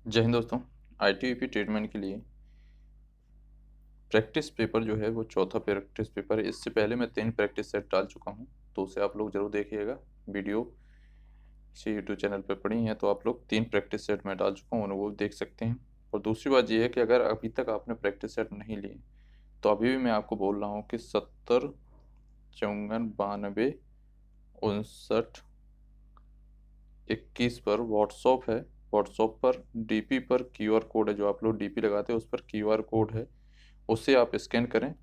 जय हिंद दोस्तों। ITBP treatment के लिए प्रैक्टिस पेपर जो है वो चौथा प्रैक्टिस पेपर है। इससे पहले मैं 3 प्रैक्टिस सेट डाल चुका हूँ, तो उसे आप लोग ज़रूर देखिएगा। वीडियो इसी यूट्यूब चैनल पर पड़ी हैं तो आप लोग 3 प्रैक्टिस सेट मैं डाल चुका हूँ, वो देख सकते हैं। और दूसरी बात ये है कि अगर अभी तक आपने प्रैक्टिस सेट नहीं लिए तो अभी भी मैं आपको बोल रहा हूँ कि 70 54 92 59 21 पर व्हाट्सअप है। व्हाट्सअप पर DP पर QR कोड है, जो आप लोग DP लगाते हैं उस पर QR कोड है, उसे आप स्कैन करें।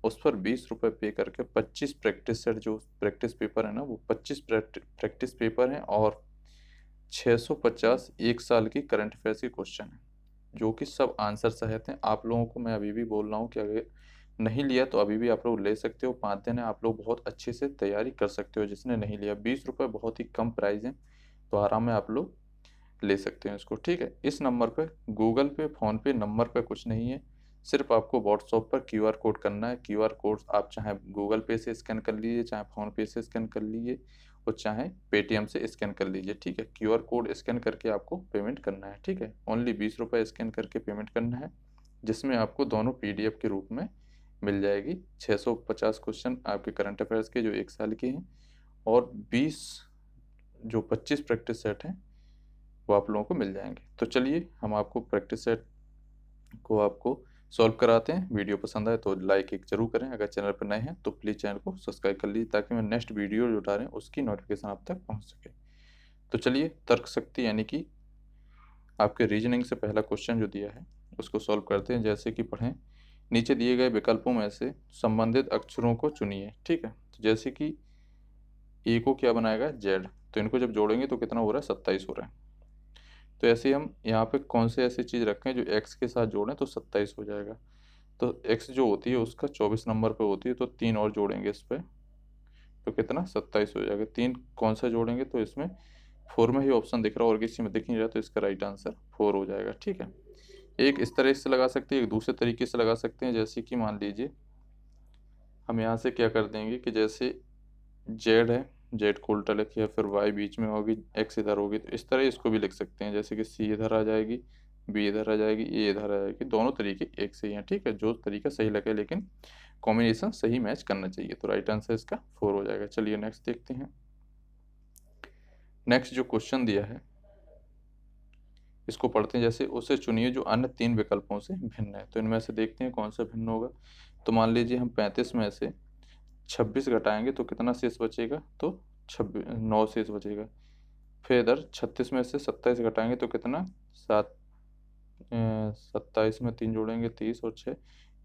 उस पर 20 रुपये पे करके 25 प्रैक्टिस सेट, जो प्रैक्टिस पेपर है ना, वो 25 प्रैक्टिस पेपर हैं और 650 एक साल की करंट अफेयर्स के क्वेश्चन हैं, जो कि सब आंसर सहित हैं। आप लोगों को मैं अभी भी बोल रहा हूँ कि अगर नहीं लिया तो अभी भी आप लोग ले सकते हो। 5 दिन है, आप लोग बहुत अच्छे से तैयारी कर सकते हो। जिसने नहीं लिया, 20 रुपये बहुत ही कम प्राइस है, तो आराम में आप लोग ले सकते हैं इसको। ठीक है, इस नंबर पे, गूगल पे, फ़ोन पे नंबर पे कुछ नहीं है। सिर्फ आपको व्हाट्सएप पर QR कोड करना है। QR कोड आप चाहे गूगल पे से स्कैन कर लीजिए, चाहे फ़ोन पे से स्कैन कर लीजिए, और चाहे पेटीएम से स्कैन कर लीजिए। ठीक है, QR कोड स्कैन करके आपको पेमेंट करना है। ठीक है, ओनली 20 रुपये स्कैन करके पेमेंट करना है, जिसमें आपको दोनों PDF के रूप में मिल जाएगी। 650 क्वेश्चन आपके करंट अफेयर्स के, जो 1 साल के हैं, और 25 प्रैक्टिस सेट हैं, वो आप लोगों को मिल जाएंगे। तो चलिए हम आपको प्रैक्टिस सेट को आपको सॉल्व कराते हैं। वीडियो पसंद आए तो लाइक एक जरूर करें। अगर चैनल पर नए हैं तो प्लीज़ चैनल को सब्सक्राइब कर लीजिए, ताकि मैं नेक्स्ट वीडियो जो डालें उसकी नोटिफिकेशन आप तक पहुंच सके। तो चलिए, तर्क शक्ति यानी कि आपके रीजनिंग से पहला क्वेश्चन जो दिया है उसको सॉल्व करते हैं। जैसे कि पढ़ें, नीचे दिए गए विकल्पों में से संबंधित अक्षरों को चुनिए। ठीक है, तो जैसे कि ए को क्या बनाएगा, जेड, तो इनको जब जोड़ेंगे तो कितना हो रहा है, 27 हो रहा है। तो ऐसे हम यहाँ पे कौन से ऐसी चीज़ रखें जो एक्स के साथ जोड़ें तो 27 हो जाएगा। तो एक्स जो होती है उसका 24 नंबर पे होती है, तो 3 और जोड़ेंगे इस पे, तो कितना, 27 हो जाएगा। 3 कौन सा जोड़ेंगे, तो इसमें 4 में ही ऑप्शन दिख रहा है और किसी में दिख नहीं रहा, तो इसका राइट आंसर 4 हो जाएगा। ठीक है, एक इस तरह से लगा सकते हैं, एक दूसरे तरीके से लगा सकते हैं। जैसे कि मान लीजिए हम यहाँ से क्या कर देंगे कि जैसे जेड है, जेड को उल्टा लिखे, या फिर वाई बीच में होगी, एक्स इधर होगी, तो इस तरह इसको भी लिख सकते हैं। जैसे कि सी इधर आ जाएगी, बी इधर आ जाएगी, ए इधर आ जाएगी। दोनों तरीके एक से ही हैं। ठीक है, जो तरीका सही लगे, लेकिन कॉम्बिनेशन सही मैच करना चाहिए। तो राइट आंसर इसका 4 हो जाएगा। चलिए नेक्स्ट देखते हैं। नेक्स्ट जो क्वेश्चन दिया है इसको पढ़ते हैं। जैसे उसे चुनिए जो अन्य 3 विकल्पों से भिन्न है। तो इनमें से देखते हैं कौन सा भिन्न होगा। तो मान लीजिए हम 35 में से 26 घटाएंगे तो कितना शेष बचेगा, तो 9 शेष बचेगा। फिर इधर 36 में से 27 घटाएंगे तो कितना, 7, 27 में 3 जोड़ेंगे 30, और 6,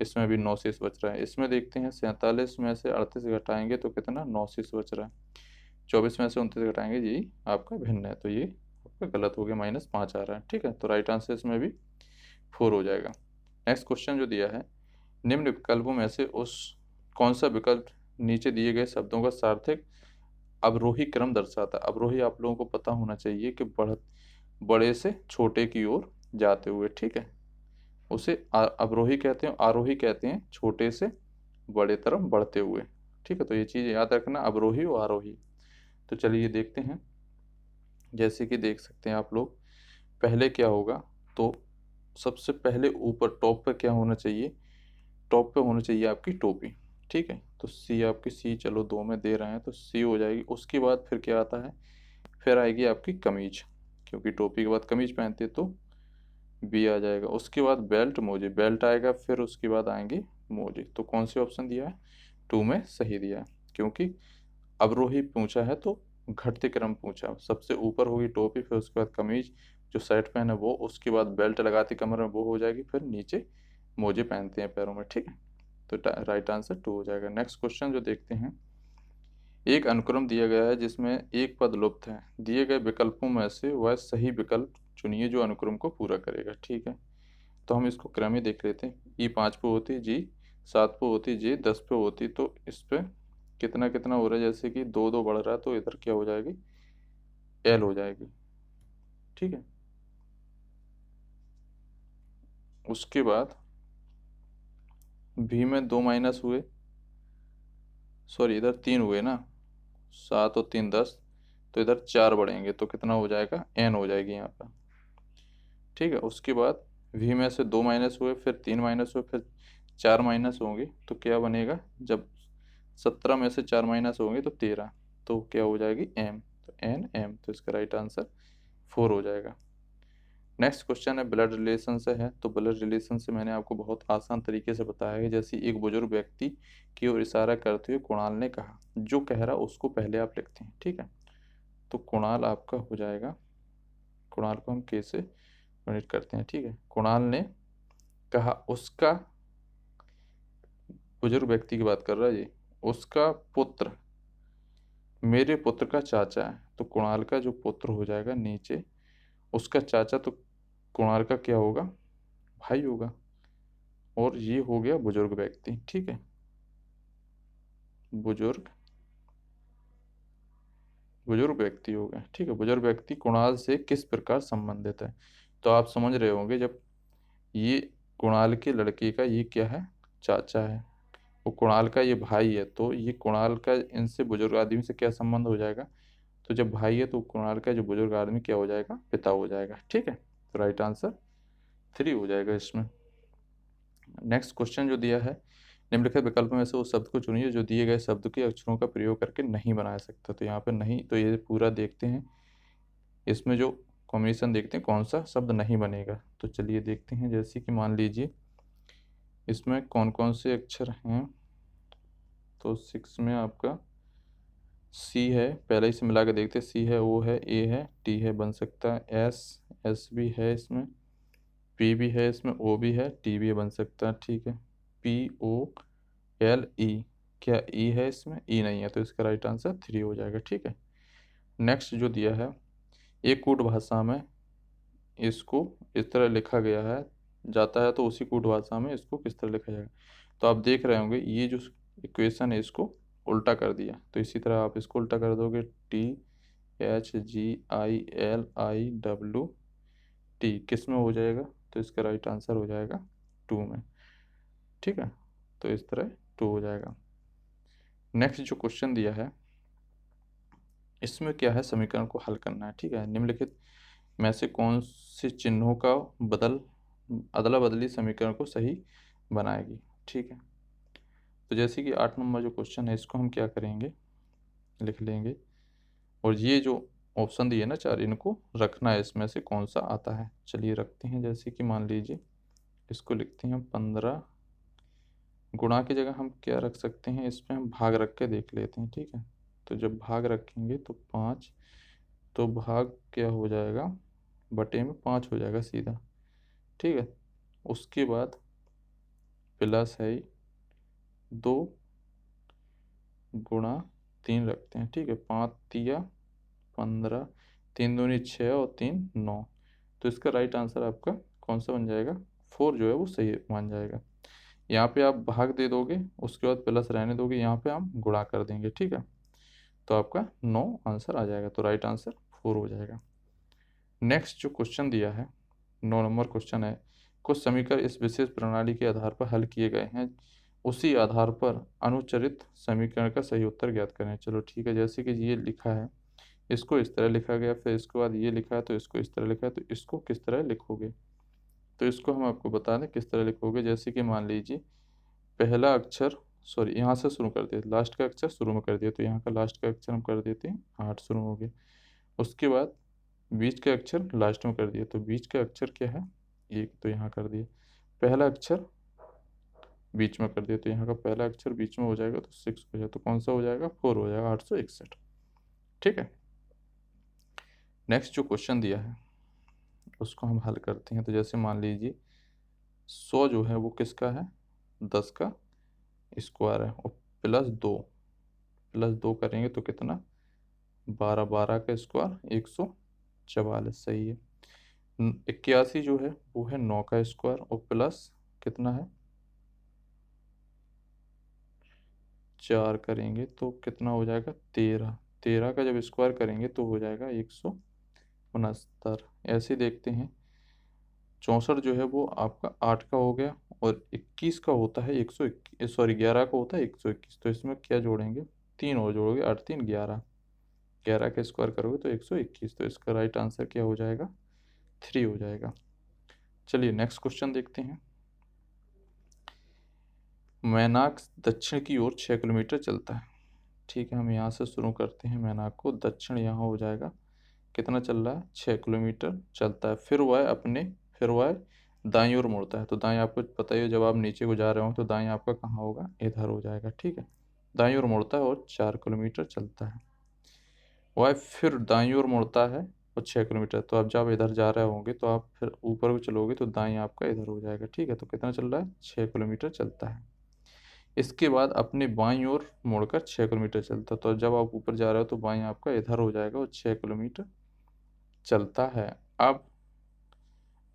इसमें भी 9 शेष बच रहा है। इसमें देखते हैं 47 में से 38 घटाएंगे तो कितना, 9 शेष बच रहा है। 24 में से 29 घटाएंगे, जी आपका भिन्न है, तो ये आपका गलत हो गया, -5 आ रहा है। ठीक है, तो राइट आंसर इसमें भी 4 हो जाएगा। नेक्स्ट क्वेश्चन जो दिया है, निम्न विकल्पों में से उस कौन सा विकल्प नीचे दिए गए शब्दों का सार्थक अवरोही क्रम दर्शाता है। अवरोही आप लोगों को पता होना चाहिए कि बड़े से छोटे की ओर जाते हुए। ठीक है, उसे अवरोही कहते हैं, आरोही कहते हैं छोटे से बड़े तरफ बढ़ते हुए। ठीक है, तो ये चीज़ याद रखना, अवरोही और आरोही। तो चलिए देखते हैं। जैसे कि देख सकते हैं आप लोग, पहले क्या होगा, तो सबसे पहले ऊपर टॉप पे क्या होना चाहिए, टॉप पे होनी चाहिए आपकी टोपी। ठीक है, तो सी, आपकी सी, चलो 2 में दे रहे हैं तो सी हो जाएगी। उसके बाद फिर क्या आता है, फिर आएगी आपकी कमीज, क्योंकि टोपी के बाद कमीज पहनते तो बी आ जाएगा। उसके बाद बेल्ट, मोजे, बेल्ट आएगा, फिर उसके बाद आएंगे मोजे। तो कौन से ऑप्शन दिया है, 2 में सही दिया है, क्योंकि अवरोही पूछा है तो घटते क्रम पूछा। सबसे ऊपर होगी टोपी, फिर उसके बाद कमीज, जो शर्ट पहने वो, उसके बाद बेल्ट लगाती कमर में वो हो जाएगी, फिर नीचे मोजे पहनते हैं पैरों में। ठीक है, तो राइट आंसर 2 हो जाएगा। नेक्स्ट क्वेश्चन जो देखते हैं, एक अनुक्रम दिया गया है जिसमें एक पद लुप्त है। दिए गए विकल्पों में से वह सही विकल्प चुनिए जो अनुक्रम को पूरा करेगा। ठीक है, तो हम इसको क्रम ही देख लेते हैं। ई 5 पे होती, जी 7 पे होती, जी 10 पे होती, तो इस पे कितना कितना हो रहा है, जैसे कि 2 2 बढ़ रहा है, तो इधर क्या हो जाएगी, एल हो जाएगी। ठीक है, उसके बाद भी में 2 माइनस हुए, सॉरी इधर 3 हुए ना, 7 और 3 10, तो इधर 4 बढ़ेंगे तो कितना हो जाएगा, एन हो जाएगी यहाँ पर। ठीक है। उसके बाद v में से 2 माइनस हुए, फिर 3 माइनस हुए, फिर 4 माइनस होंगे, तो क्या बनेगा, जब 17 में से 4 माइनस होंगे तो 13, तो क्या हो जाएगी m, तो n m, तो इसका राइट आंसर 4 हो जाएगा। नेक्स्ट क्वेश्चन है ब्लड रिलेशन से है। तो ब्लड रिलेशन से मैंने आपको बहुत आसान तरीके से बताया है। जैसे एक बुजुर्ग व्यक्ति की ओर इशारा करते हुए कुणाल ने कहा, जो कह रहा उसको पहले आप लिखते हैं, ठीक है। तो कुणाल आपका हो जाएगा, कुणाल को हम के से यूनिट करते हैं, ठीक है। कुणाल ने कहा उसका, बुजुर्ग व्यक्ति की बात कर रहा है जी, उसका पुत्र मेरे पुत्र का चाचा है। तो कुणाल का जो पुत्र हो जाएगा नीचे, उसका चाचा, तो कुणाल का क्या होगा, भाई होगा। और ये हो गया बुजुर्ग व्यक्ति, ठीक है। बुजुर्ग बुजुर्ग व्यक्ति हो गया, ठीक है। बुजुर्ग व्यक्ति कुणाल से किस प्रकार संबंधित है। तो आप समझ रहे होंगे, जब ये कुणाल के लड़के का ये क्या है, चाचा है, वो कुणाल का ये भाई है, तो ये कुणाल का इनसे बुजुर्ग आदमी से क्या संबंध हो जाएगा। तो जब भाई है तो कुणाल का जो बुजुर्ग आदमी क्या हो जाएगा, पिता हो जाएगा, ठीक है। तो राइट आंसर 3 हो जाएगा इसमें। नेक्स्ट क्वेश्चन जो दिया है, निम्नलिखित विकल्प में से उस शब्द को चुनिए जो दिए गए शब्द के अक्षरों का प्रयोग करके नहीं बनाया सकता। तो यहाँ पे नहीं, तो ये पूरा देखते हैं, इसमें जो कॉम्बिनेशन देखते हैं कौन सा शब्द नहीं बनेगा। तो चलिए देखते हैं, जैसे कि मान लीजिए इसमें कौन कौन से अक्षर हैं। तो 6 में आपका सी है, पहले ही से मिला के देखते हैं, सी है, ओ है, ए है, टी है, बन सकता है एस, एस भी है इसमें, पी भी है इसमें, ओ भी है, टी भी बन सकता है, ठीक है। पी ओ एल ई, क्या ई है इसमें, ई नहीं है, तो इसका राइट आंसर 3 हो जाएगा, ठीक है। नेक्स्ट जो दिया है, एक कूट भाषा में इसको इस तरह लिखा गया है जाता है, तो उसी कूट भाषा में इसको किस तरह लिखा जाएगा। तो आप देख रहे होंगे ये जो इक्वेशन है इसको उल्टा कर दिया, तो इसी तरह आप इसको उल्टा कर दोगे, T H G I L I W T किस में हो जाएगा, तो इसका राइट आंसर हो जाएगा 2 में, ठीक है। तो इस तरह 2 हो जाएगा। नेक्स्ट जो क्वेश्चन दिया है, इसमें क्या है, समीकरण को हल करना है, ठीक है। निम्नलिखित में से कौन से चिन्हों का अदला बदली समीकरण को सही बनाएगी, ठीक है। तो जैसे कि 8 नंबर जो क्वेश्चन है, इसको हम क्या करेंगे, लिख लेंगे, और ये जो ऑप्शन दिए ना 4, इनको रखना है, इसमें से कौन सा आता है। चलिए रखते हैं, जैसे कि मान लीजिए इसको लिखते हैं 15, गुणा की जगह हम क्या रख सकते हैं, इसमें हम भाग रख के देख लेते हैं, ठीक है। तो जब भाग रखेंगे तो 5, तो भाग क्या हो जाएगा, बटे में 5 हो जाएगा सीधा, ठीक है। उसके बाद प्लस है 2 गुणा 3 रखते हैं, ठीक है। 5 तिया 15, 3 दूनी 6 और 3 9, तो इसका राइट आंसर आपका कौन सा बन जाएगा, 4 जो है वो सही मान जाएगा। यहाँ पे आप भाग दे दोगे, उसके बाद प्लस रहने दोगे, यहाँ पे हम गुणा कर देंगे, ठीक है। तो आपका 9 आंसर आ जाएगा, तो राइट आंसर 4 हो जाएगा। नेक्स्ट जो क्वेश्चन दिया है, 9 नंबर क्वेश्चन है, कुछ समीकरण इस विशेष प्रणाली के आधार पर हल किए गए हैं, उसी आधार पर अनुचरित समीकरण का सही उत्तर ज्ञात करें। चलो ठीक है, जैसे कि ये लिखा है, इसको इस तरह लिखा गया, फिर इसके बाद ये लिखा है तो इसको इस तरह लिखा है, तो इसको किस तरह लिखोगे। तो इसको हम आपको बता दें किस तरह लिखोगे। जैसे कि मान लीजिए पहला अक्षर, सॉरी यहाँ से शुरू कर दिया, लास्ट का अक्षर शुरू में कर दिया, तो यहाँ का लास्ट का अक्षर हम कर देते हैं 8 शुरू हो गया। उसके बाद बीच का अक्षर लास्ट में कर दिया, तो बीच का अक्षर क्या है 1, तो यहाँ कर दिया। पहला अक्षर बीच में कर दिया, तो यहाँ का पहला अक्षर बीच में हो जाएगा, तो 6 हो जाएगा, तो कौन सा हो जाएगा, 4 हो जाएगा, 861, ठीक है। नेक्स्ट जो क्वेश्चन दिया है उसको हम हल करते हैं। तो जैसे मान लीजिए 100 जो है वो किसका है, 10 का स्क्वायर है, और प्लस 2 करेंगे तो कितना, 12, 12 का स्क्वायर 144, सही है। 81 जो है वो है 9 का स्क्वायर, और प्लस कितना है 4 करेंगे तो कितना हो जाएगा 13, 13 का जब स्क्वायर करेंगे तो हो जाएगा 169। ऐसे देखते हैं 64 जो है वो आपका 8 का हो गया, और 21 का होता है 121, सॉरी 11 का होता है 121, तो इसमें क्या जोड़ेंगे, 3 और जोड़ोगे, 8 3 11, 11 का स्क्वायर करोगे तो 121, तो इसका राइट आंसर क्या हो जाएगा 3 हो जाएगा। चलिए नेक्स्ट क्वेश्चन देखते हैं। मैनाक दक्षिण की ओर 6 किलोमीटर चलता है। ठीक है, हम यहाँ से शुरू करते हैं। मैनाक को दक्षिण यहाँ हो जाएगा, कितना चल रहा है, 6 किलोमीटर चलता है। फिर वह दाईं ओर मुड़ता है। तो दाएं आपको पता ही है, जब आप नीचे को जा रहे हो तो दाएं आपका कहाँ होगा, इधर हो जाएगा। ठीक है, दाईं ओर मुड़ता है और 4 किलोमीटर चलता है। वह फिर दाईं ओर मुड़ता है और 6 किलोमीटर। तो आप जब इधर जा रहे होंगे तो आप फिर ऊपर को चलोगे तो दाएं आपका इधर हो जाएगा। ठीक है, तो कितना चल रहा है, 6 किलोमीटर चलता है। इसके बाद अपने बाईं ओर मुड़कर 6 किलोमीटर चलता है। तो जब आप ऊपर जा रहे हो तो बाईं आपका इधर हो जाएगा और 6 किलोमीटर चलता है। अब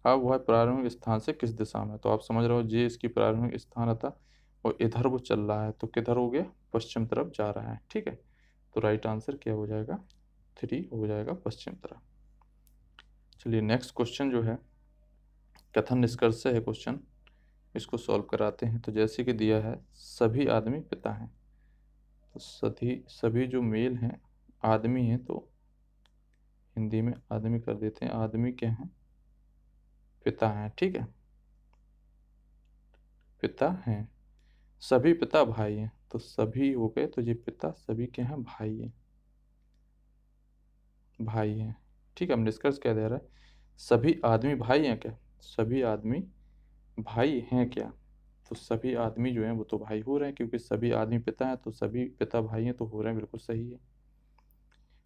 वह प्रारंभिक स्थान से किस दिशा में, तो आप समझ रहे हो जे इसकी प्रारंभिक स्थान था और इधर वो चल रहा है, तो किधर हो गया, पश्चिम तरफ जा रहा है। ठीक है, तो राइट आंसर क्या हो जाएगा, 3 हो जाएगा, पश्चिम तरफ। चलिए नेक्स्ट क्वेश्चन जो है कथन निष्कर्ष से है क्वेश्चन, इसको सॉल्व कराते हैं। तो जैसे कि दिया है सभी आदमी पिता हैं, तो सभी जो मेल हैं आदमी हैं, तो हिंदी में आदमी कर देते हैं, आदमी क्या हैं, पिता हैं। ठीक है, पिता हैं। सभी पिता भाई हैं, तो सभी हो गए, तो ये पिता सभी के हैं भाई हैं, भाई हैं। ठीक है, हम निष्कर्ष क्या दे रहा है, सभी आदमी भाई हैं क्या, सभी आदमी भाई हैं क्या, तो सभी आदमी जो हैं वो तो भाई हो रहे हैं, क्योंकि सभी आदमी पिता हैं, तो सभी पिता भाई हैं, तो हो रहे हैं, बिल्कुल सही है।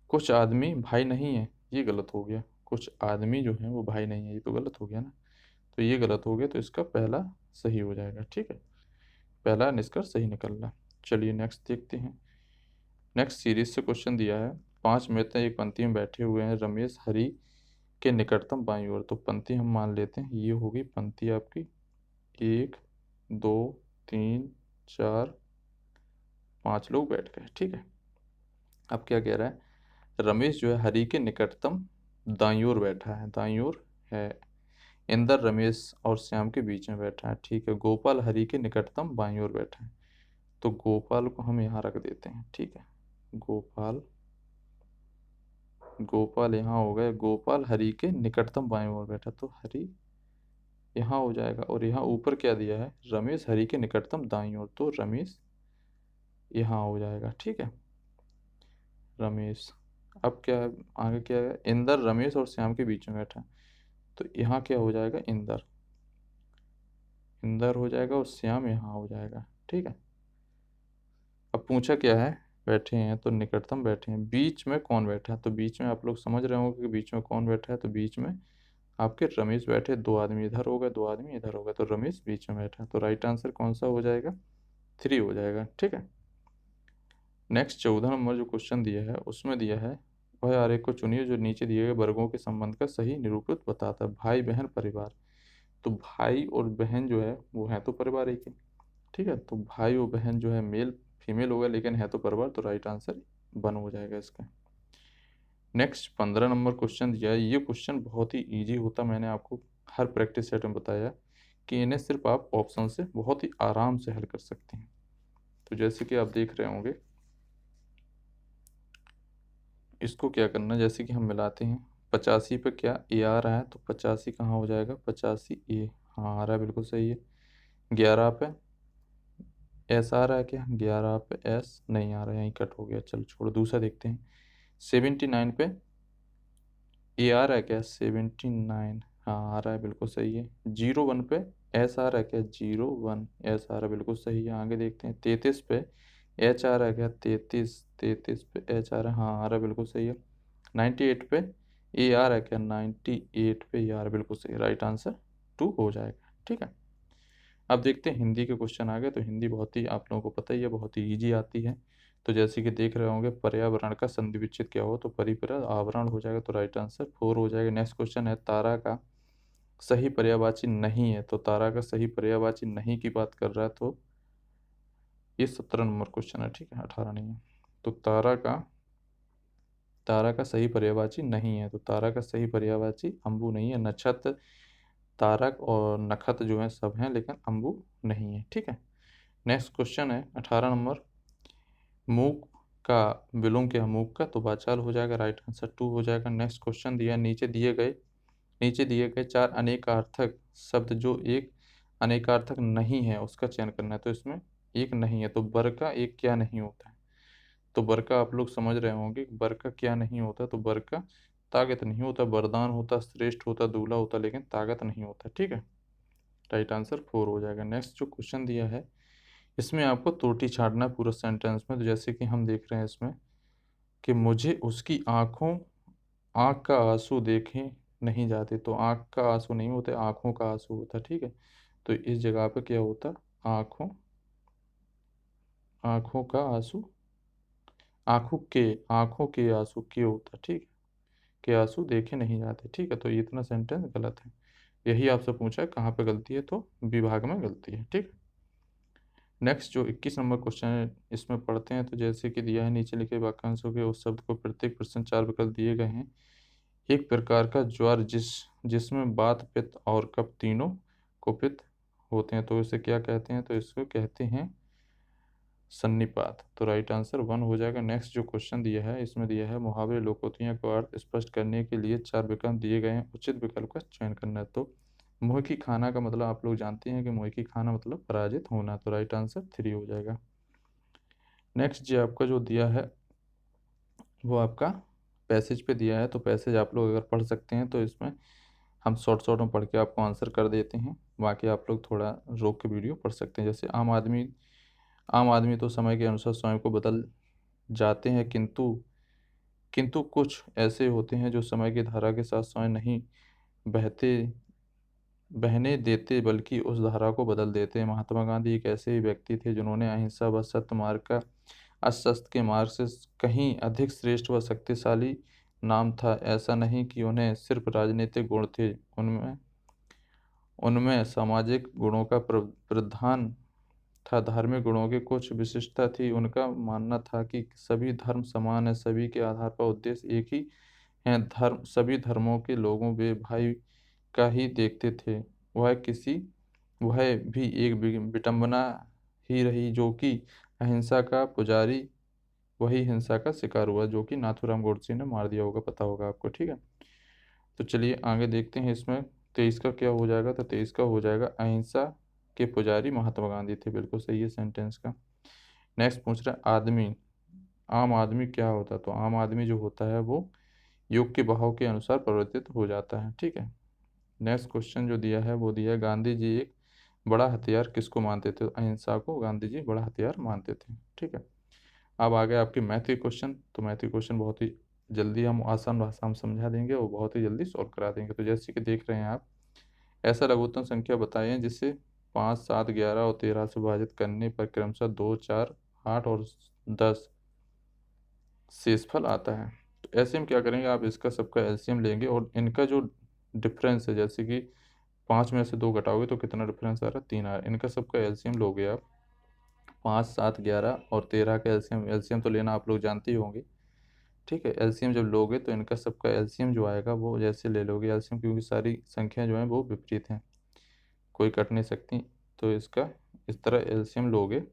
कुछ आदमी भाई नहीं है, ये गलत हो गया। कुछ आदमी जो हैं वो भाई नहीं है, ये तो गलत हो गया ना, तो ये गलत हो गया, तो इसका पहला सही हो जाएगा। ठीक है, पहला निष्कर्ष सही निकल रहा। चलिए नेक्स्ट देखते हैं। नेक्स्ट सीरीज से क्वेश्चन दिया है, 5 मित्र एक पंक्ति में बैठे हुए हैं, रमेश हरि के निकटतम बाईं ओर। तो पंक्ति हम मान लेते हैं ये होगी पंक्ति आपकी 1 2 3 4 5 लोग बैठ गए। ठीक है, अब क्या कह रहा है, रमेश जो है हरि के निकटतम दाईं ओर बैठा है, दाईं ओर है। इंदर रमेश और श्याम के बीच में बैठा है। ठीक है, गोपाल हरि के निकटतम बाईं ओर बैठा है, तो गोपाल को हम यहाँ रख देते हैं। ठीक है, गोपाल गोपाल यहाँ हो गए, गोपाल हरि के निकटतम बाईं ओर बैठा, तो हरि यहाँ हो जाएगा। और यहाँ ऊपर क्या दिया है, रमेश हरि के निकटतम दाईं ओर, तो रमेश यहाँ हो जाएगा। ठीक है, रमेश। अब क्या है, आगे क्या है, इंदर रमेश और श्याम के बीच में बैठा है, तो यहाँ क्या हो जाएगा, इंदर इंदर हो जाएगा और श्याम यहाँ हो जाएगा। ठीक है, अब पूछा क्या है, बैठे हैं तो निकटतम बैठे हैं, बीच में कौन बैठा है, तो बीच में आप लोग समझ रहे होंगे कि बीच में कौन बैठा है, तो बीच में आपके रमेश बैठे, 2 आदमी इधर हो गए, 2 आदमी इधर हो गए, तो रमेश बीच में बैठा है, तो राइट आंसर कौन सा हो जाएगा, 3 हो जाएगा। ठीक है, नेक्स्ट 14 नंबर जो क्वेश्चन दिया है उसमें दिया है, वह आरेख को चुनिए जो नीचे दिए गए वर्गों के संबंध का सही निरूपित बताता है। भाई बहन परिवार, तो भाई और बहन जो है वो है तो परिवार एक ही। ठीक है, तो भाई और बहन जो है मेल फीमेल होगा, लेकिन है तो परिवार, तो राइट आंसर 1 हो जाएगा इसका। नेक्स्ट 15 नंबर क्वेश्चन दिया है, ये क्वेश्चन बहुत ही इजी होता, मैंने आपको हर प्रैक्टिस सेट में बताया कि इन्हें सिर्फ आप ऑप्शन से बहुत ही आराम से हल कर सकते हैं। तो जैसे कि आप देख रहे होंगे, इसको क्या करना, जैसे कि हम मिलाते हैं, 85 पे क्या ए आ रहा है, तो 85 कहाँ हो जाएगा, 85 ए, हाँ आ रहा है, बिल्कुल सही है। 11 पे एस आ रहा है क्या, 11 पे एस नहीं आ रहा है, यहीं कट हो गया, चलो छोड़ो, दूसरा देखते हैं। 79 पे ए आ रहा है क्या, 79, हाँ आ रहा है, बिल्कुल सही है। 01 पे एस आ रहा है क्या, 01 एस आ रहा है, बिल्कुल सही है। आगे देखते हैं, 33 पे एच आ रहा है क्या, 33 पे एच आ रहा है, हाँ आ रहा है, बिल्कुल सही है। 98 पे ए आ रहा है क्या, 98 पे ए आ रहा है, बिल्कुल सही, राइट आंसर 2 हो जाएगा। ठीक है, अब देखते हैं हिंदी के क्वेश्चन आ गए। तो हिंदी बहुत ही आप लोगों को पता ही है, बहुत ही ईजी आती है। तो जैसे कि देख रहे होंगे, पर्यावरण का संधि विच्छेद क्या हो, तो परिपर्य आवरण हो जाएगा, तो राइट आंसर 4 हो जाएगा। नेक्स्ट क्वेश्चन है, तारा का सही पर्यायवाची नहीं है, तो तारा का सही पर्यायवाची नहीं की बात कर रहा है, तो ये 17 नंबर क्वेश्चन है। ठीक है, 18 नहीं है। तो तारा का सही पर्यायवाची नहीं है, तो तारा का सही पर्यायवाची अम्बु नहीं है। नक्षत्र, तारक और नक्षत्र जो है सब हैं, लेकिन अम्बु नहीं है। ठीक है, नेक्स्ट क्वेश्चन है 18 नंबर, मूक का विलोम क्या है, मूक का, तो वाचाल हो जाएगा, राइट आंसर 2 हो जाएगा। नेक्स्ट क्वेश्चन दिया, नीचे दिए गए नीचे दिए गए 4 अनेकार्थक शब्द जो एक अनेकार्थक नहीं है उसका चयन करना है। तो इसमें एक नहीं है, तो बर का एक क्या नहीं होता है? तो बर का आप लोग समझ रहे होंगे, बर का क्या नहीं होता? तो बर का ताकत नहीं होता, वरदान होता, श्रेष्ठ होता, दूल्हा होता, लेकिन ताकत नहीं होता। ठीक है, राइट आंसर 4 हो जाएगा। नेक्स्ट जो क्वेश्चन दिया है, इसमें आपको त्रुटि छांटना है पूरा सेंटेंस में। तो जैसे कि हम देख रहे हैं इसमें कि मुझे उसकी आँख का आंसू देखे नहीं जाते, तो आँख का आंसू नहीं होता, आँखों का आंसू होता। ठीक है, तो इस जगह पे क्या होता? आँखों का आंसू, आँखों के आंसू के होता। ठीक है, के आंसू देखे नहीं जाते। ठीक है, तो ये इतना सेंटेंस गलत है। यही आपसे पूछा है कहाँ पे गलती है, तो विभाग में गलती है। ठीक, नेक्स्ट जो 21 नंबर क्वेश्चन है इसमें पढ़ते हैं। तो जैसे कि दिया है, नीचे लिखे वाक्यांशों के उस शब्द को प्रत्येक प्रश्न 4 विकल्प दिए गए हैं। एक प्रकार का ज्वार जिसमें वात, पित्त और कफ तीनों कुपित होते हैं, तो इसे क्या कहते हैं? तो इसको कहते हैं सन्निपात। तो राइट आंसर 1 हो जाएगा। नेक्स्ट जो क्वेश्चन दिया है, इसमें दिया है मुहावरे लोकोक्तियों का अर्थ स्पष्ट करने के लिए 4 विकल्प दिए गए हैं, उचित विकल्प का चयन करना है। तो मुँह की खाना का मतलब आप लोग जानते हैं कि मुँह की खाना मतलब पराजित होना। तो राइट आंसर 3 हो जाएगा। नेक्स्ट जी आपका जो दिया है वो आपका पैसेज पे दिया है। तो पैसेज आप लोग अगर पढ़ सकते हैं तो इसमें हम शॉर्ट शॉर्ट में पढ़ के आपको आंसर कर देते हैं, बाकी आप लोग थोड़ा रोक के वीडियो पढ़ सकते हैं। जैसे आम आदमी तो समय के अनुसार स्वयं को बदल जाते हैं, किंतु किंतु कुछ ऐसे होते हैं जो समय की धारा के साथ स्वयं नहीं बहते बहने देते, बल्कि उस धारा को बदल देते हैं। महात्मा गांधी एक ऐसे व्यक्ति थे जिन्होंने अहिंसा व सत्य मार्ग का अस्त्र के मार्ग से कहीं अधिक श्रेष्ठ व शक्तिशाली नाम था। ऐसा नहीं कि उन्हें सिर्फ राजनीतिक गुण थे, उनमें उनमें सामाजिक गुणों का प्रधान था। धार्मिक गुणों की कुछ विशिष्टता थी। उनका मानना था कि सभी धर्म समान है, सभी के आधार पर उद्देश्य एक ही है। सभी धर्मों के लोगों वे भाई का ही देखते थे। वह किसी वह भी एक विडंबना ही रही जो कि अहिंसा का पुजारी वही हिंसा का शिकार हुआ, जो कि नाथूराम गोडसे ने मार दिया होगा, पता होगा आपको। ठीक है, तो चलिए आगे देखते हैं। इसमें 23 का क्या हो जाएगा? तो 23 का हो जाएगा अहिंसा के पुजारी महात्मा गांधी थे। बिल्कुल सही है सेंटेंस का। नेक्स्ट पूछ रहा है आदमी, आम आदमी क्या होता है? तो आम आदमी जो होता है वो युग के बहाव के अनुसार परिवर्तित हो जाता है। ठीक है, नेक्स्ट क्वेश्चन जो दिया है वो दिया है गांधी जी एक बड़ा हथियार किसको मानते थे? अहिंसा को गांधी जी बड़ा हथियार मानते थे। ठीक है, अब आ गए आपके मैथ के क्वेश्चन। तो मैथ के क्वेश्चन बहुत ही जल्दी हम आसान भाषा में समझा देंगे और बहुत ही जल्दी सॉल्व करा देंगे। तो जैसे कि देख रहे हैं आप, ऐसा लघुत्तम संख्या बताएं जिसे 5, 7, 11 और 13 से विभाजित करने पर क्रमशः 2, 4, 8 और 10 शेषफल आता है। तो ऐसे में क्या करेंगे, आप इसका सबका एलसीएम लेंगे और इनका जो डिफरेंस है, जैसे कि 5 में से 2 घटाओगे तो कितना डिफरेंस आ रहा है? 3 आ रहा है। इनका सबका एलसीएम लोगे आप, 5, 7, 11 और 13 का एलसीएम। एलसीएम तो लेना आप लोग जानते ही होंगे। ठीक है, एलसीएम जब लोगे तो इनका सबका एलसीएम जो आएगा वो जैसे ले लोगे एलसीएम, क्योंकि सारी संख्याएं जो हैं वो विपरीत हैं, कोई कट नहीं सकती। तो इसका इस तरह एलसीएम लोगे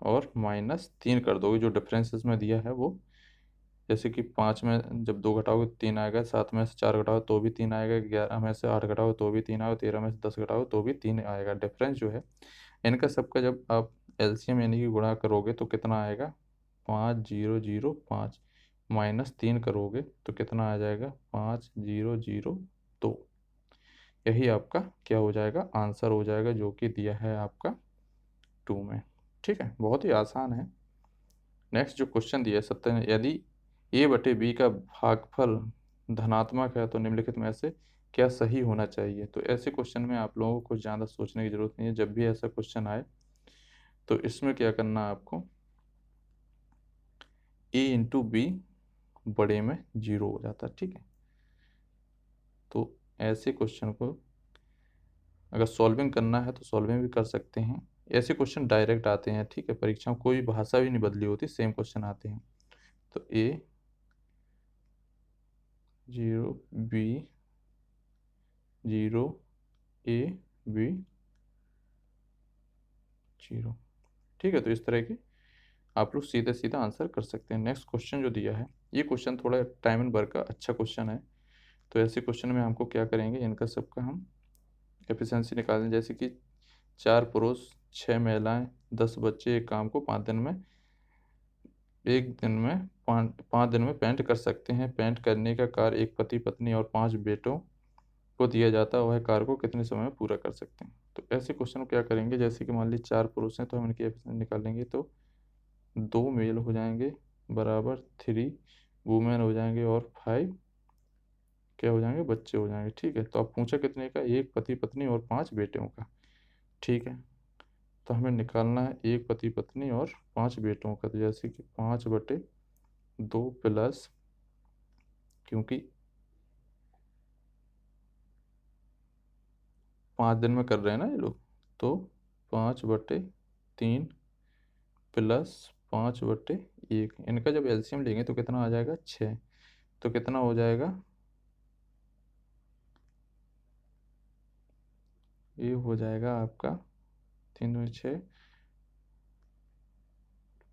और -3 कर दोगे। जो डिफरेंस इसमें दिया है वो, जैसे कि 5 में जब 2 घटाओगे 3 आएगा, 7 में से 4 घटाओ तो भी 3 आएगा, 11 में से 8 घटाओ तो भी 3 आएगा, 13 में से 10 घटाओ तो भी 3 आएगा। डिफरेंस जो है इनका सबका जब आप एलसीएम यानी कि गुणा करोगे तो कितना आएगा? 5005 -3 करोगे तो कितना आ जाएगा? 5002। यही आपका क्या हो जाएगा? आंसर हो जाएगा, जो कि दिया है आपका 2 में। ठीक है, बहुत ही आसान है। नेक्स्ट जो क्वेश्चन दिया है 70, यदि a/b का भागफल धनात्मक है तो निम्नलिखित में से क्या सही होना चाहिए? तो ऐसे क्वेश्चन में आप लोगों को कुछ ज़्यादा सोचने की जरूरत नहीं है। जब भी ऐसा क्वेश्चन आए तो इसमें क्या करना है आपको, a/b बड़े में 0 हो जाता है। ठीक है, तो ऐसे क्वेश्चन को अगर सॉल्विंग करना है तो सॉल्विंग भी कर सकते हैं। ऐसे क्वेश्चन डायरेक्ट आते हैं। ठीक है, परीक्षा में कोई भाषा भी नहीं बदली होती, सेम क्वेश्चन आते हैं। तो a0 b0 a b0। ठीक है, तो इस तरह के आप लोग सीधे सीधा आंसर कर सकते हैं। नेक्स्ट क्वेश्चन जो दिया है, ये क्वेश्चन थोड़ा टाइम एंड वर्क का अच्छा क्वेश्चन है। तो ऐसे क्वेश्चन में हमको क्या करेंगे, इनका सबका हम एफिशिएंसी निकालें। जैसे कि 4 पुरुष 6 महिलाएं 10 बच्चे एक काम को 5 दिन में, एक दिन में 5 दिन में पेंट कर सकते हैं। पेंट करने का कार्य एक पति पत्नी और 5 बेटों को दिया जाता है, वह कार्य को कितने समय में पूरा कर सकते हैं। तो ऐसे क्वेश्चन को क्या करेंगे, जैसे कि मान लीजिए 4 पुरुष हैं तो हम इनकी एफिशिएंसी निकालेंगे, तो 2 मेल हो जाएंगे बराबर 3 वुमेन हो जाएंगे और 5 क्या हो जाएंगे, बच्चे हो जाएंगे। ठीक है, तो अब पूछा कितने का, एक पति पत्नी और 5 बेटों का। ठीक है, तो हमें निकालना है एक पति पत्नी और 5 बेटों का। तो जैसे कि 5/2 प्लस, क्योंकि 5 दिन में कर रहे हैं ना ये लोग, तो 5/3 प्लस 5/1, इनका जब एलसीएम लेंगे तो कितना आ जाएगा, 6। तो कितना हो जाएगा, ये हो जाएगा आपका 3 में 6,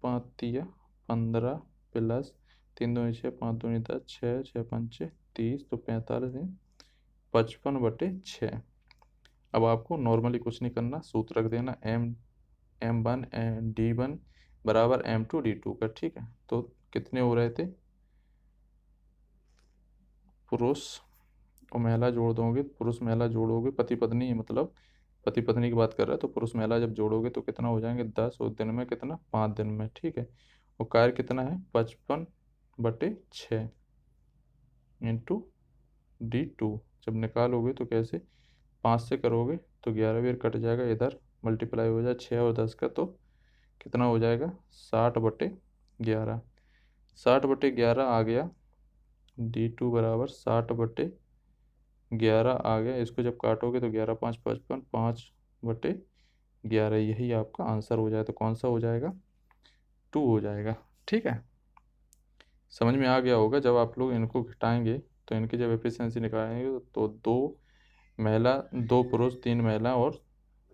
5 तिया 15 प्लस 3 दूनी 6, 5 दूनी 10, 6 6 5 30, तो 45 है 55/6। अब आपको नॉर्मली कुछ नहीं करना, सूत्र रख देना M1 D1 बराबर M2 D2 का। ठीक है, तो कितने हो रहे थे, पुरुष और महिला जोड़ दोगे, पुरुष महिला जोड़ोगे, पति पत्नी मतलब पति पत्नी की बात कर रहा है, तो पुरुष महिला जब जोड़ोगे तो कितना हो जाएंगे, 10, और दिन में कितना, 5 दिन में। ठीक है, और कार्य कितना है, 55/6 इंटू D2। जब निकालोगे तो कैसे, 5 से करोगे तो 11 भी कट जाएगा, इधर मल्टीप्लाई हो जाए 6 और 10 का, तो कितना हो जाएगा, 60/11। 60/11 आ गया, D2 बराबर 60/11 आ गया। इसको जब काटोगे तो 11 5 55, 5/11, यही आपका आंसर हो जाए। तो कौन सा हो जाएगा, 2 हो जाएगा। ठीक है, समझ में आ गया होगा। जब आप लोग इनको घटाएंगे तो इनकी जब एफिशिएंसी निकालेंगे तो 2 पुरुष 3 महिला और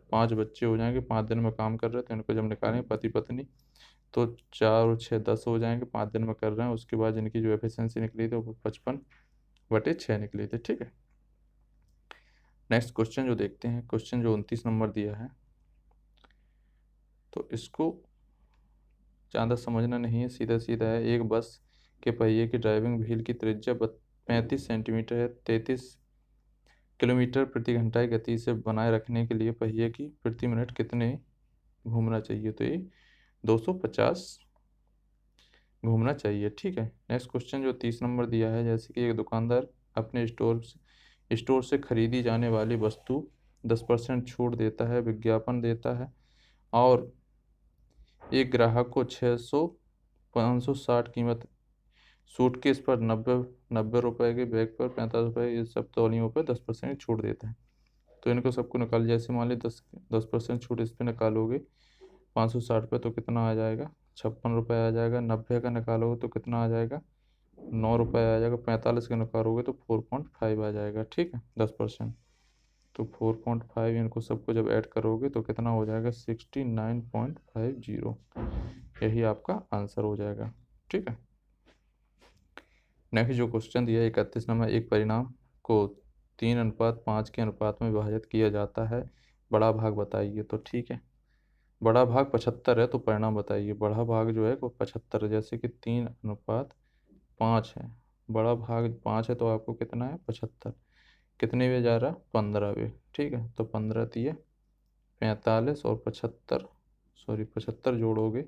5 बच्चे हो जाएंगे, 5 दिन में काम कर रहे हैं। तो इनको जब निकालेंगे पति पत्नी, तो 4 और 6 10 हो जाएंगे, 5 दिन में कर रहे हैं। उसके बाद इनकी जो एफिशिएंसी निकली थी वो 55/6 निकली थी। ठीक है, नेक्स्ट क्वेश्चन जो देखते हैं, क्वेश्चन जो 29 नंबर दिया है, तो इसको ज़्यादा समझना नहीं है, सीधा सीधा है। एक बस के पहिए की ड्राइविंग व्हील की त्रिज्या 35 सेंटीमीटर है। 33 किलोमीटर प्रति घंटा की गति से बनाए रखने के लिए पहिए की प्रति मिनट कितने घूमना चाहिए, तो ये 250 घूमना चाहिए। ठीक है, नेक्स्ट क्वेश्चन जो 30 नंबर दिया है, जैसे कि एक दुकानदार अपने स्टोर से खरीदी जाने वाली वस्तु 10% छूट देता है, विज्ञापन देता है, और एक ग्राहक को 560 कीमत सूटकेस पर 90 रुपए के बैग पर 45 रुपए, ये सब तौलियों पर 10% छूट देता है। तो इनको सबको निकाल, जैसे मान ली 10% छूट इस पर निकालोगे 560 पे, तो कितना आ जाएगा, 56 रुपये आ जाएगा। 90 का निकालोगे तो कितना आ जाएगा, 9 रुपये आ जाएगा। 45 का निकालोगे तो 4.5 आ जाएगा। ठीक है, 10%, तो 4.5 इनको सबको जब ऐड करोगे तो कितना हो जाएगा, 69.50, यही आपका आंसर हो जाएगा। ठीक है, नेक्स्ट जो क्वेश्चन दिया है 31 नंबर, एक परिणाम को 3:5 के अनुपात में विभाजित किया जाता है, बड़ा भाग बताइए। तो ठीक है, बड़ा भाग 75 है, तो परिणाम बताइए। बड़ा भाग जो है वो 75 है, जैसे कि 3:5 है, बड़ा भाग 5 है, तो आपको कितना है, 75। कितने वे जा रहा है, 15वें। ठीक है, तो 15 तिये 45 और 75, सॉरी 75 जोड़ोगे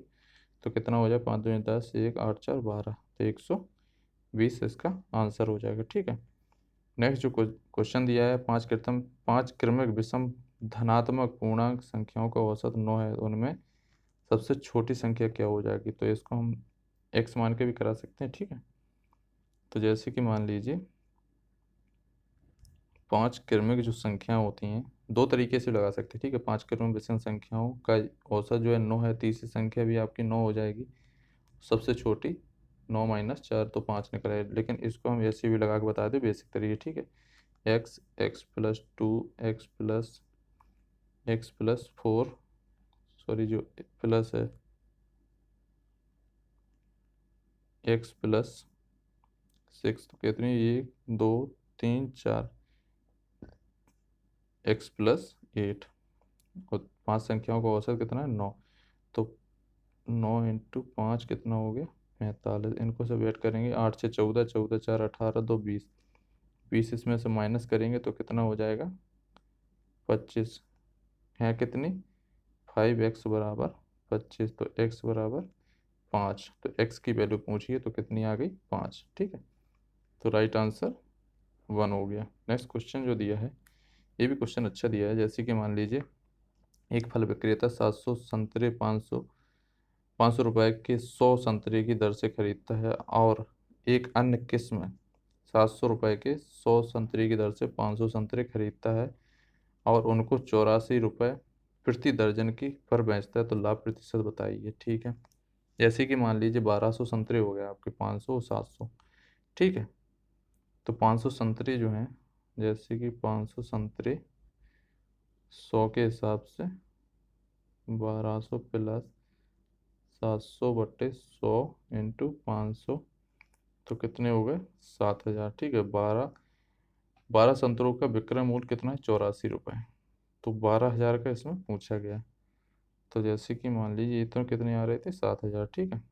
तो कितना हो जाए, 5 दूनी 10, 1 8 4 12, तो 120 इसका आंसर हो जाएगा। ठीक है, नेक्स्ट जो क्वेश्चन दिया है, 5 क्रमिक विषम धनात्मक पूर्णांक संख्याओं का औसत 9 है, उनमें सबसे छोटी संख्या क्या हो जाएगी। तो इसको हम x मान के भी करा सकते हैं। ठीक है, तो जैसे कि मान लीजिए 5 क्रमिक जो संख्या होती हैं, दो तरीके से लगा सकते हैं। ठीक है, 5 क्रमिक विषम संख्याओं का औसत जो है 9 है, तीसरी संख्या भी आपकी 9 हो जाएगी, सबसे छोटी 9 - 4 तो 5 निकल आए। लेकिन इसको हम ऐसे भी लगा के बता दें बेसिक तरीके। ठीक है, x+2 x+4, सॉरी जो प्लस है x+6, तो कितनी, 1 2 3 4 x प्लस 8 और 5 संख्याओं का औसत कितना है 9। तो 9 × 5 कितना हो गया 45। इनको सब ऐड करेंगे 8 से 14, 14 4 18, 2 20। 20 इसमें से माइनस करेंगे तो कितना हो जाएगा 25। है कितनी 5x बराबर 25। तो x बराबर 5। तो x की वैल्यू पूछिए तो कितनी आ गई 5। ठीक है, तो राइट आंसर 1 हो गया। नेक्स्ट क्वेश्चन जो दिया है ये भी क्वेश्चन अच्छा दिया है। जैसे कि मान लीजिए एक फल विक्रेता 700 संतरे 500 रुपए के 100 संतरे की दर से खरीदता है और एक अन्य किस्म 700 रुपए के 100 संतरे की दर से 500 संतरे खरीदता है और उनको 84 रुपये प्रति दर्जन की पर बेचता है, तो लाभ प्रतिशत बताइए। ठीक है, जैसे कि मान लीजिए 1200 संतरे हो गए आपके, 500 और 700। ठीक है, तो 500 संतरे जो हैं, जैसे कि 500 संतरे 100 के हिसाब से 1200 प्लस 700/100 इंटू 500, तो कितने हो गए 7000। ठीक है, 12 संतरों का विक्रय मूल्य कितना है 84 रुपये। तो 12,000 का इसमें पूछा गया। तो जैसे कि मान लीजिए इतने कितने आ रहे थे 7000। ठीक है,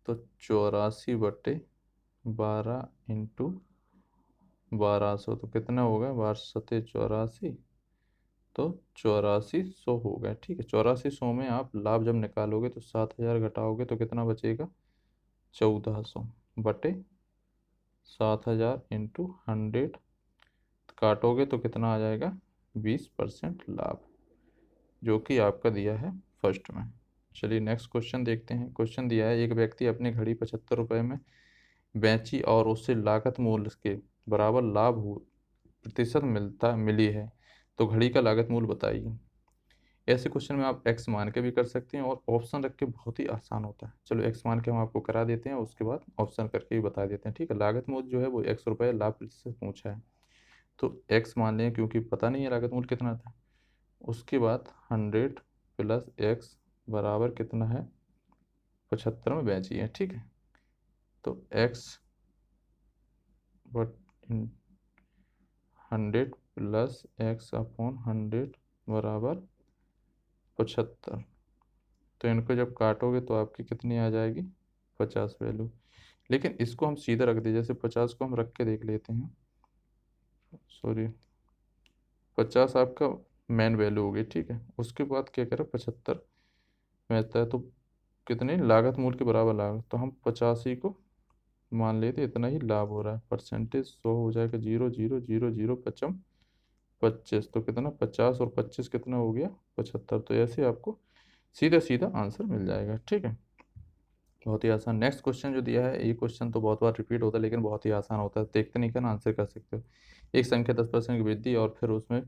तो 84/12 इंटू 1200, तो कितना हो गया 1284, तो 8400 हो गया। ठीक है, 8400 में आप लाभ जब निकालोगे तो 7000 घटाओगे तो कितना बचेगा 1400/7000 इंटू 100 काटोगे तो कितना आ जाएगा 20% लाभ, जो कि आपका दिया है फर्स्ट में। चलिए नेक्स्ट क्वेश्चन देखते हैं। क्वेश्चन दिया है एक व्यक्ति अपनी घड़ी 75 रुपये में बेची और उससे लागत मूल्य के बराबर लाभ हो प्रतिशत मिली है, तो घड़ी का लागत मूल्य बताइए। ऐसे क्वेश्चन में आप x मान के भी कर सकते हैं और ऑप्शन रख के बहुत ही आसान होता है। चलो x मान के हम आपको करा देते हैं, उसके बाद ऑप्शन करके भी बता देते हैं। ठीक है, लागत मूल्य जो है वो x रुपये, लाभ प्रतिशत पूछा है तो x मान लें क्योंकि पता नहीं है लागत मूल्य कितना था। उसके बाद 100 प्लस x बराबर कितना है 75 में बेची है। ठीक है, तो x बट 100 प्लस x/100 बराबर 75। तो इनको जब काटोगे तो आपकी कितनी आ जाएगी 50 वैल्यू। लेकिन इसको हम सीधा रख दें, जैसे 50 को हम रख के देख लेते हैं। सॉरी, 50 आपका मेन वैल्यू हो गई। ठीक है, उसके बाद क्या करें 75 में आता है तो कितनी लागत मूल्य के बराबर लागत, तो हम 85 को मान लेते इतना ही लाभ हो रहा है। परसेंटेज 100 हो जाएगा 0.0000 पचम 25, तो कितना 50 और 25 कितना हो गया 75। तो ऐसे आपको सीधा सीधा आंसर मिल जाएगा। ठीक है, बहुत ही आसान। नेक्स्ट क्वेश्चन जो दिया है, ये क्वेश्चन तो बहुत बार रिपीट होता है लेकिन बहुत ही आसान होता है, देखते नहीं करना आंसर कर सकते हो। एक संख्या 10% की वृद्धि और फिर उसमें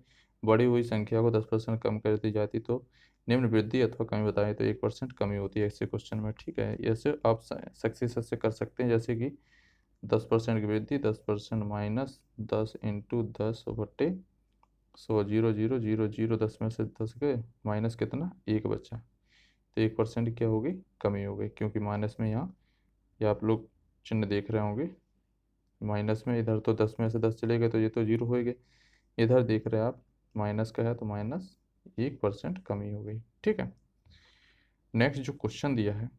बढ़ी हुई संख्या को 10% कम कर दी जाती तो निम्न वृद्धि अथवा कमी बताएं, तो 1% कमी होती है ऐसे क्वेश्चन में। ठीक है, ऐसे आप सक्सेस से कर सकते हैं, जैसे कि 10% की वृद्धि 10% माइनस 10 इंटू 10/100, 0.0000 10 में से 10 गए माइनस कितना 1 बचा, तो 1% क्या होगी कमी हो गई, क्योंकि माइनस में यहाँ ये आप लोग चिन्ह देख रहे होंगे माइनस में, इधर तो 10 में से 10 चले गए तो ये तो 0 हो गए, इधर देख रहे हैं आप माइनस का है तो माइनस 1% कमी हो गई। ठीक है, नेक्स्ट जो क्वेश्चन दिया है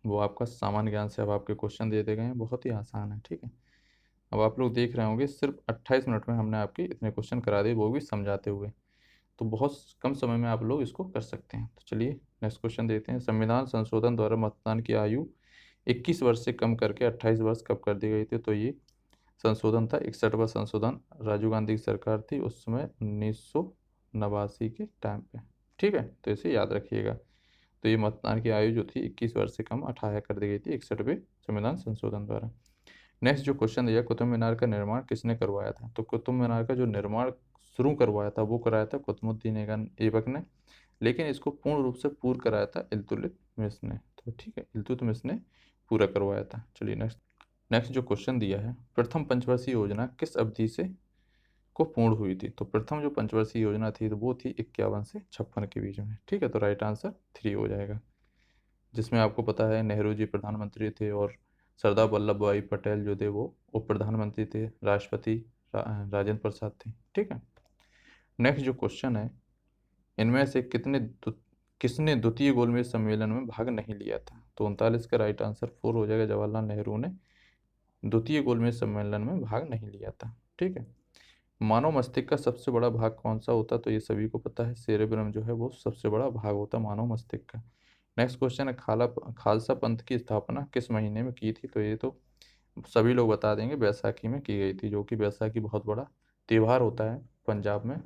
वो आपका सामान्य ज्ञान से अब आपके क्वेश्चन दे दिए गए हैं, बहुत ही आसान है। ठीक है, अब आप लोग देख रहे होंगे सिर्फ 28 मिनट में हमने आपके इतने क्वेश्चन करा दिए, वो भी समझाते हुए, तो बहुत कम समय में आप लोग इसको कर सकते हैं। तो चलिए नेक्स्ट क्वेश्चन देखते हैं। संविधान संशोधन द्वारा मतदान की आयु 21 वर्ष से कम करके 28 वर्ष कब कर दी गई थी, तो ये संशोधन था 61वां संशोधन, राजीव गांधी की सरकार थी उस समय 1989 के टाइम पे। ठीक है, तो इसे याद रखिएगा। तो ये मतदान की आयु जो थी 21 वर्ष से कम 18 कर दी गई थी 61वें संविधान संशोधन द्वारा। नेक्स्ट जो क्वेश्चन दिया, कुतुब मीनार का निर्माण किसने करवाया था, तो कुतुब मीनार का जो निर्माण शुरू करवाया था वो कराया था कुतुबुद्दीन ऐबक ने, लेकिन इसको पूर्ण रूप से पूर्ण कराया था इल्तुतमिश ने। तो ठीक है, इल्तुतमिश ने पूरा करवाया था। चलिए नेक्स्ट नेक्स्ट जो क्वेश्चन दिया है, प्रथम पंचवर्षीय योजना किस अवधि से को पूर्ण हुई थी, तो प्रथम जो पंचवर्षीय योजना थी तो वो थी 51 से 56 के बीच में। ठीक है, तो राइट आंसर 3 हो जाएगा, जिसमें आपको पता है नेहरू जी प्रधानमंत्री थे और सरदार वल्लभ भाई पटेल जो थे वो उप प्रधानमंत्री थे, राष्ट्रपति राजेंद्र प्रसाद थे। ठीक है। नेक्स्ट जो क्वेश्चन है, इनमें से किसने द्वितीय गोलमेज सम्मेलन में भाग नहीं लिया था? तो 39 का राइट आंसर 4 हो जाएगा, जवाहरलाल नेहरू ने द्वितीय गोलमेज सम्मेलन में भाग नहीं लिया था। ठीक है। मानव मस्तिष्क का सबसे बड़ा भाग कौन सा होता है? तो ये सभी को पता है, सेरेब्रम जो है वो सबसे बड़ा भाग होता है मानव मस्तिष्क का। नेक्स्ट क्वेश्चन है, खालसा पंथ की स्थापना किस महीने में की थी? तो ये तो सभी लोग बता देंगे, बैसाखी में की गई थी, जो कि बैसाखी बहुत बड़ा त्यौहार होता है पंजाब में।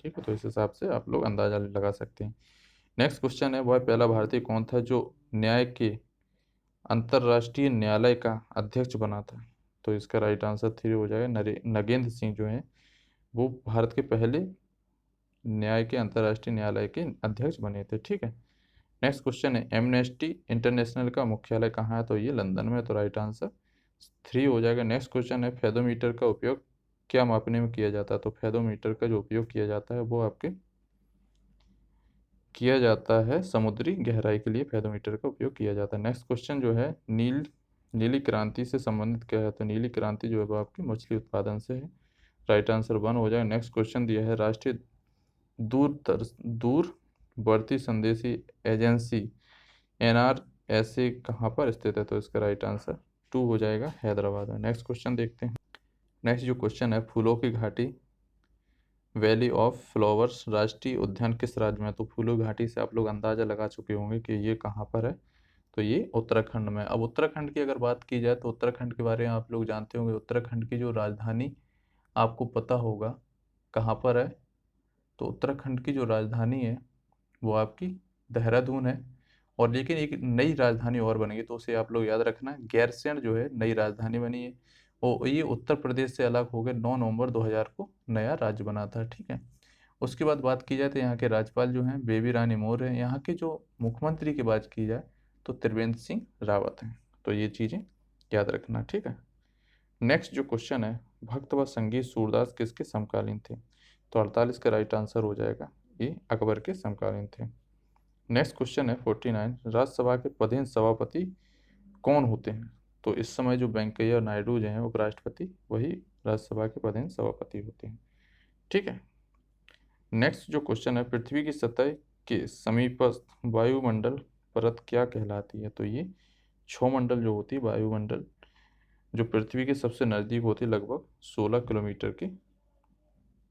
ठीक है, तो इस हिसाब से आप लोग अंदाजा लगा सकते हैं। नेक्स्ट क्वेश्चन है, वह पहला भारतीय कौन था जो न्याय के अंतर्राष्ट्रीय न्यायालय का अध्यक्ष बना था? तो इसका राइट आंसर 3 हो जाएगा, नगेंद्र सिंह जो हैं वो भारत के पहले न्याय के अंतर्राष्ट्रीय न्यायालय के अध्यक्ष बने थे। ठीक है। नेक्स्ट क्वेश्चन है, एमनेस्टी इंटरनेशनल का मुख्यालय कहाँ है? तो ये लंदन में, तो राइट आंसर 3 हो जाएगा। नेक्स्ट क्वेश्चन है, फेदोमीटर का उपयोग क्या मापने में किया जाता है? तो फेदोमीटर का जो उपयोग किया जाता है वो आपके किया जाता है समुद्री गहराई के लिए फेदोमीटर का उपयोग किया जाता है। नेक्स्ट क्वेश्चन जो है, नीली क्रांति से संबंधित क्या है? तो नीली क्रांति जो है वो आपकी मछली उत्पादन से है, राइट आंसर 1 हो जाएगा। नेक्स्ट क्वेश्चन दिया है, राष्ट्रीय दूरवर्ती संदेशी एजेंसी NRSA कहाँ पर स्थित है? तो इसका राइट आंसर 2 हो जाएगा, हैदराबाद में। नेक्स्ट क्वेश्चन देखते हैं। नेक्स्ट जो क्वेश्चन है, फूलों की घाटी वैली ऑफ फ्लावर्स राष्ट्रीय उद्यान किस राज्य में? तो फूलों घाटी से आप लोग अंदाजा लगा चुके होंगे कि ये कहाँ पर है। तो ये उत्तराखंड में। अब उत्तराखंड की अगर बात की जाए तो उत्तराखंड के बारे में आप लोग जानते होंगे, उत्तराखंड की जो राजधानी आपको पता होगा कहाँ पर है? तो उत्तराखंड की जो राजधानी है वो आपकी देहरादून है। और लेकिन एक नई राजधानी और बनेगी, तो उसे आप लोग याद रखना, गैरसैंण जो है नई राजधानी बनी है। और ये उत्तर प्रदेश से अलग हो गए, 9 नवंबर 2000 को नया राज्य बना था। ठीक है। उसके बाद बात की जाए तो यहाँ के राज्यपाल जो हैं बेबी रानी मौर्य हैं। यहाँ के जो मुख्यमंत्री की बात की जाए तो त्रिवेंद्र सिंह रावत हैं। तो ये चीज़ें याद रखना। ठीक है। नेक्स्ट जो क्वेश्चन है, भक्त व संगीत सूरदास किसके समकालीन थे? तो 48 का राइट आंसर हो जाएगा, ये अकबर के समकालीन थे। नेक्स्ट क्वेश्चन है 49, राज्यसभा के पदेन सभापति कौन होते हैं? तो इस समय जो वेंकैया नायडू जो हैं उपराष्ट्रपति, वही राज्यसभा के पदेन सभापति होते हैं। ठीक है। नेक्स्ट जो क्वेश्चन है, पृथ्वी की सतह के समीपस्थ वायुमंडल परत क्या कहलाती है? तो ये क्षोमंडल जो होती है, वायुमंडल जो पृथ्वी के सबसे नज़दीक होती है, लगभग 16 किलोमीटर की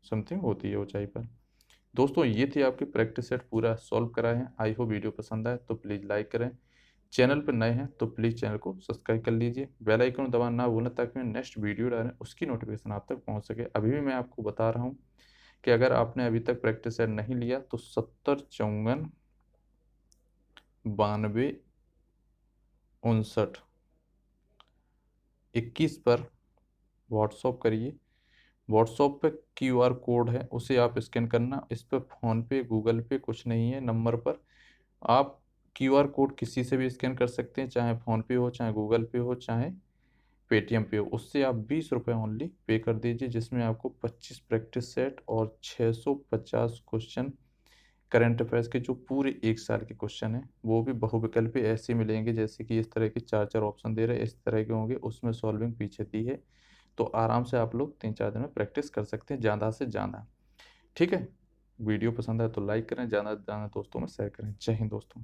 समथिंग होती है ऊंचाई पर। दोस्तों ये थी आपकी प्रैक्टिस सेट, पूरा सॉल्व कराए हैं। आई होप वीडियो पसंद आए तो प्लीज़ लाइक करें, चैनल पर नए हैं तो प्लीज़ चैनल को सब्सक्राइब कर लीजिए, बेल आइकन दबाना ना भूलें ताकि मैं नेक्स्ट वीडियो डालें उसकी नोटिफिकेशन आप तक पहुंच सके। अभी भी मैं आपको बता रहा हूं कि अगर आपने अभी तक प्रैक्टिस सेट नहीं लिया तो 70 54 59 21 पर व्हाट्सअप करिए। व्हाट्सअप पे QR कोड है, उसे आप स्कैन करना। इस पर फ़ोनपे गूगल पे कुछ नहीं है नंबर पर। आप QR कोड किसी से भी स्कैन कर सकते हैं, चाहे फ़ोनपे हो, चाहे गूगल पे हो, चाहे पेटीएम पे हो। उससे आप 20 रुपये ओनली पे कर दीजिए, जिसमें आपको 25 प्रैक्टिस सेट और 650 क्वेश्चन करंट अफेयर्स के जो पूरे 1 साल के क्वेश्चन हैं वो भी बहुविकल्पी ऐसे मिलेंगे, जैसे कि इस तरह के 4-4 ऑप्शन दे रहे हैं, इस तरह के होंगे, उसमें सॉल्विंग पीछे दी है। तो आराम से आप लोग 3-4 दिन में प्रैक्टिस कर सकते हैं, ज़्यादा से ज़्यादा। ठीक है। वीडियो पसंद आए तो लाइक करें, ज़्यादा से ज़्यादा दोस्तों में शेयर करें। जय हिंद दोस्तों।